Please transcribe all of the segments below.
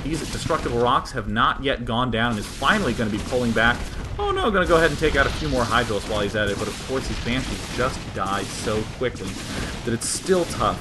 These destructible rocks have not yet gone down and is finally going to be pulling back. Oh no, going to go ahead and take out a few more Hydros while he's at it, but of course these Banshees just die so quickly that it's still tough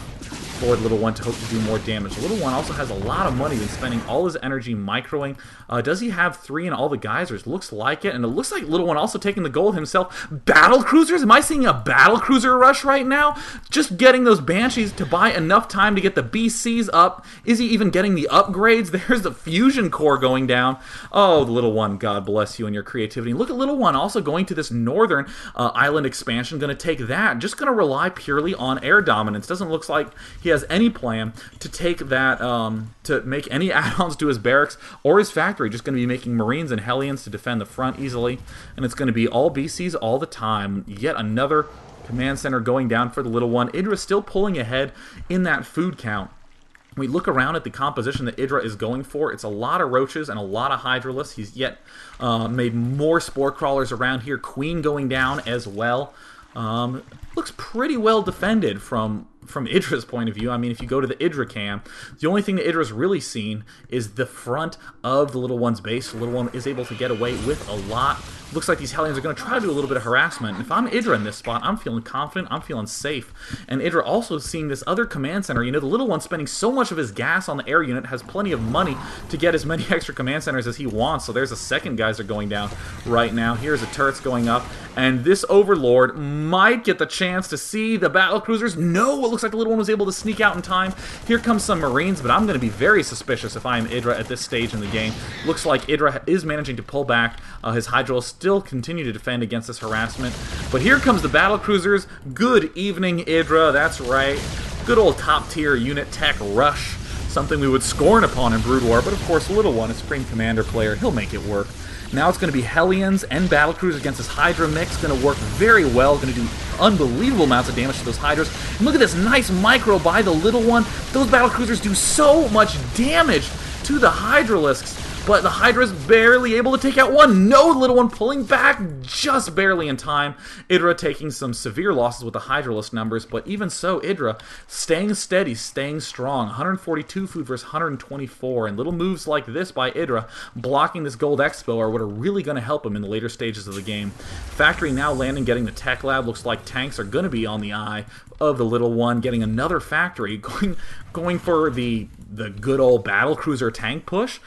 for the Little One to hope to do more damage. The Little One also has a lot of money and spending all his energy microing. Does he have 3 in all the geysers? Looks like it, and it looks like Little One also taking the gold himself. Battle Cruisers? Am I seeing a Battle Cruiser rush right now? Just getting those Banshees to buy enough time to get the BCs up. Is he even getting the upgrades? There's the Fusion Core going down. Oh, the Little One, God bless you and your creativity. Look at Little One also going to this northern island expansion. Going to take that. Just going to rely purely on air dominance. Doesn't look like he has any plan to take that, to make any add-ons to his barracks or his factory. Just going to be making Marines and Hellions to defend the front easily, and it's going to be all BCs all the time. Yet another command center going down for the Little One. Idra still pulling ahead in that food count. We look around at the composition that Idra is going for. It's a lot of roaches and a lot of Hydralisks. He's yet made more spore crawlers around here. Queen going down as well. Looks pretty well defended from Idra's point of view. I mean, if you go to the Idra cam, the only thing that Idra's really seen is the front of the Little One's base. The Little One is able to get away with a lot. Looks like these Hellions are going to try to do a little bit of harassment. If I'm Idra in this spot, I'm feeling confident, I'm feeling safe. And Idra also seeing this other command center. You know, the Little One spending so much of his gas on the air unit, has plenty of money to get as many extra command centers as he wants. So there's a second geyser going down right now. Here's the turrets going up. And this Overlord might get the chance to see the battle cruisers. No, it looks like the Little One was able to sneak out in time. Here comes some Marines, but I'm going to be very suspicious if I am Idra at this stage in the game. Looks like Idra is managing to pull back. His Hydros still continue to defend against this harassment. But here comes the battle cruisers. Good evening, Idra. That's right. Good old top-tier unit tech rush. Something we would scorn upon in Brood War, but of course, Little One, a Supreme Commander player, he'll make it work. Now it's going to be Hellions and Battlecruisers against this Hydra mix. Going to work very well. Going to do unbelievable amounts of damage to those Hydras. And look at this nice micro by the Little One. Those Battlecruisers do so much damage to the Hydralisks. But the Hydra's barely able to take out one. No, Little One pulling back just barely in time. Idra taking some severe losses with the Hydralisk numbers, but even so, Idra staying steady, staying strong. 142 food versus 124, and little moves like this by Idra, blocking this Gold Expo, are what are really going to help him in the later stages of the game. Factory now landing, getting the Tech Lab. Looks like tanks are going to be on the eye of the Little One, getting another factory, going for the good old Battlecruiser tank push.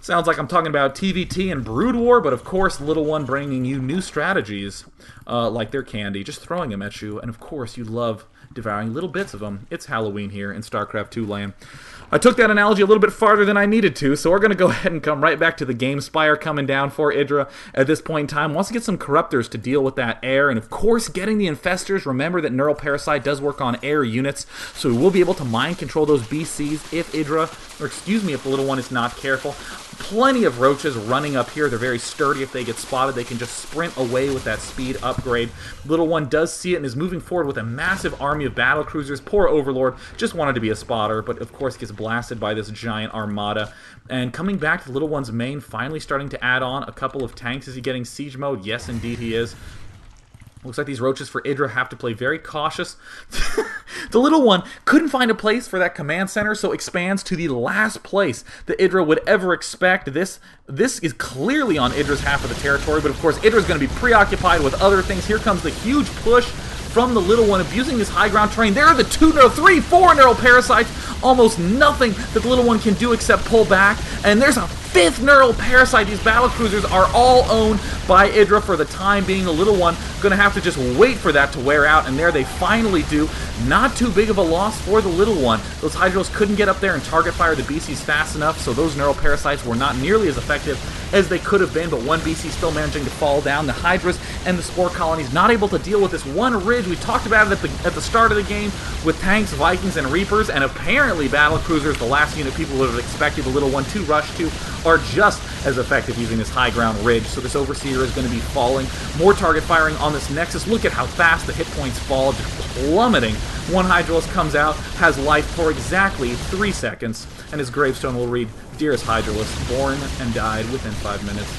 Sounds like I'm talking about TVT and Brood War, but of course, Little One bringing you new strategies like their candy, just throwing them at you, and of course, you love devouring little bits of them. It's Halloween here in StarCraft 2 land. I took that analogy a little bit farther than I needed to, so we're going to go ahead and come right back to the game. Spire coming down for Idra at this point in time. Wants to get some Corruptors to deal with that air, and of course, getting the Infestors. Remember that Neural Parasite does work on air units, so we will be able to mind control those BCs if if the Little One is not careful. Plenty of roaches running up here. They're very sturdy. If they get spotted, they can just sprint away with that speed upgrade. Little One does see it and is moving forward with a massive army of battle cruisers. Poor Overlord just wanted to be a spotter, but of course gets blasted by this giant armada. And coming back to the Little One's main, finally starting to add on a couple of tanks. Is he getting siege mode? Yes, indeed he is. Looks like these roaches for Idra have to play very cautious. The Little One couldn't find a place for that command center, so expands to the last place that Idra would ever expect. This is clearly on Idra's half of the territory, but of course Idra's going to be preoccupied with other things. Here comes the huge push from the Little One, abusing this high ground terrain. There are the 4 Neural Parasites. Almost nothing that the Little One can do except pull back. And there's a 5th Neural Parasite. These battle cruisers are all owned by Idra for the time being. The Little One going to have to just wait for that to wear out, and there they finally do. Not too big of a loss for the Little One. Those Hydros couldn't get up there and target fire the BCs fast enough, so those Neural Parasites were not nearly as effective as they could have been, but one BC still managing to fall down. The Hydras and the Spore Colonies not able to deal with this one ridge. We talked about it at the start of the game with tanks, Vikings, and Reapers, and apparently battle cruisers, the last unit people would have expected the Little One to rush to, are just as effective using this high ground ridge. So this Overseer is going to be falling. More target firing on this Nexus. Look at how fast the hit points fall, just plummeting. One Hydralisk comes out, has life for exactly 3 seconds, and his gravestone will read, "Dearest Hydralisk, born and died within 5 minutes."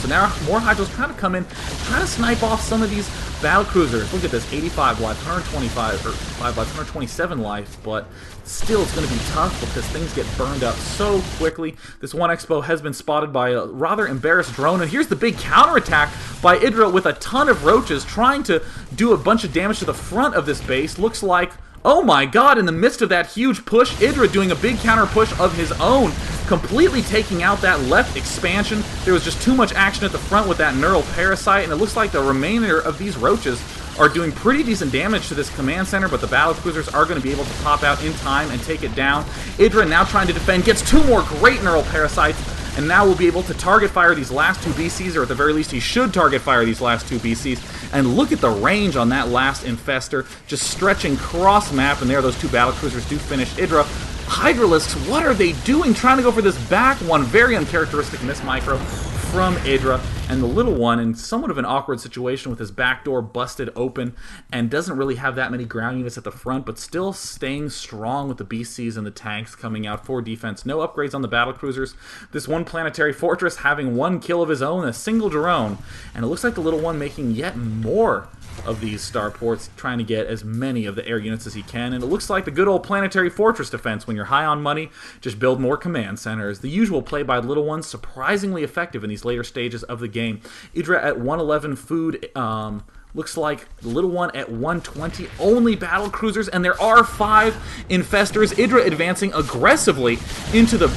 So now more Hydros kind of come in, try to snipe off some of these battle cruisers. Look at this, 85 life, 125, or 5 life, 127 life, but still it's going to be tough because things get burned up so quickly. This one Expo has been spotted by a rather embarrassed drone, and here's the big counterattack by Idra with a ton of roaches trying to do a bunch of damage to the front of this base. Looks like, oh my god, in the midst of that huge push, Idra doing a big counter push of his own, completely taking out that left expansion. There was just too much action at the front with that neural parasite, and it looks like the remainder of these roaches are doing pretty decent damage to this command center, but the battle cruisers are going to be able to pop out in time and take it down. Idra now trying to defend, gets 2 more great neural parasites, and now we'll be able to target fire these last 2 BCs, or at the very least he should target fire these last 2 BCs. And look at the range on that last infester, just stretching cross map, and there those 2 battle cruisers do finish Idra. Hydralisks, what are they doing? Trying to go for this back one, very uncharacteristic miss micro from Idra, and the little one in somewhat of an awkward situation with his back door busted open and doesn't really have that many ground units at the front, but still staying strong with the BCs and the tanks coming out for defense. No upgrades on the battle cruisers. This one planetary fortress having 1 kill of his own, a single drone, and it looks like the little one making yet more of these starports, trying to get as many of the air units as he can, and it looks like the good old planetary fortress defense. When you're high on money, just build more command centers. The usual play by little ones, surprisingly effective in these later stages of the game. Idra at 111 food, looks like the little one at 120, only battle cruisers, and there are 5 infestors. Idra advancing aggressively into the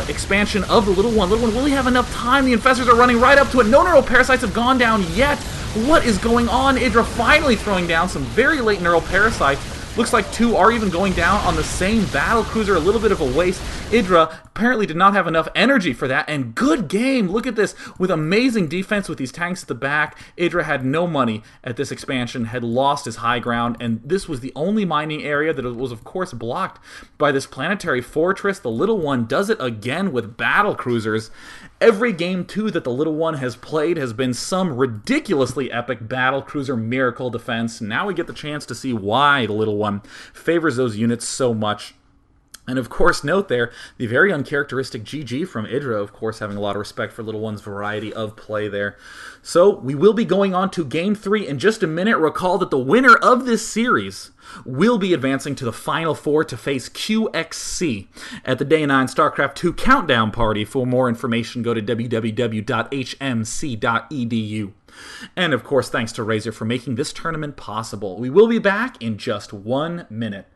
expansion of the little one. Little one, will he have enough time? The infestors are running right up to it. No neural parasites have gone down yet. What is going on? Idra finally throwing down some very late neural parasites. Looks like 2 are even going down on the same battle cruiser, a little bit of a waste. Idra apparently did not have enough energy for that, and good game. Look at this, with amazing defense with these tanks at the back. Idra had no money at this expansion, had lost his high ground, and this was the only mining area that was, of course, blocked by this planetary fortress. The little one does it again with battle cruisers. Every game, too, that the little one has played has been some ridiculously epic battle cruiser miracle defense. Now we get the chance to see why the little one favors those units so much. And of course, note there, the very uncharacteristic GG from Idra, of course, having a lot of respect for little one's variety of play there. So we will be going on to Game 3 in just a minute. Recall that the winner of this series will be advancing to the Final Four to face QXC at the Day 9 Starcraft 2 Countdown Party. For more information, go to www.hmc.edu. And of course, thanks to Razor for making this tournament possible. We will be back in just 1 minute.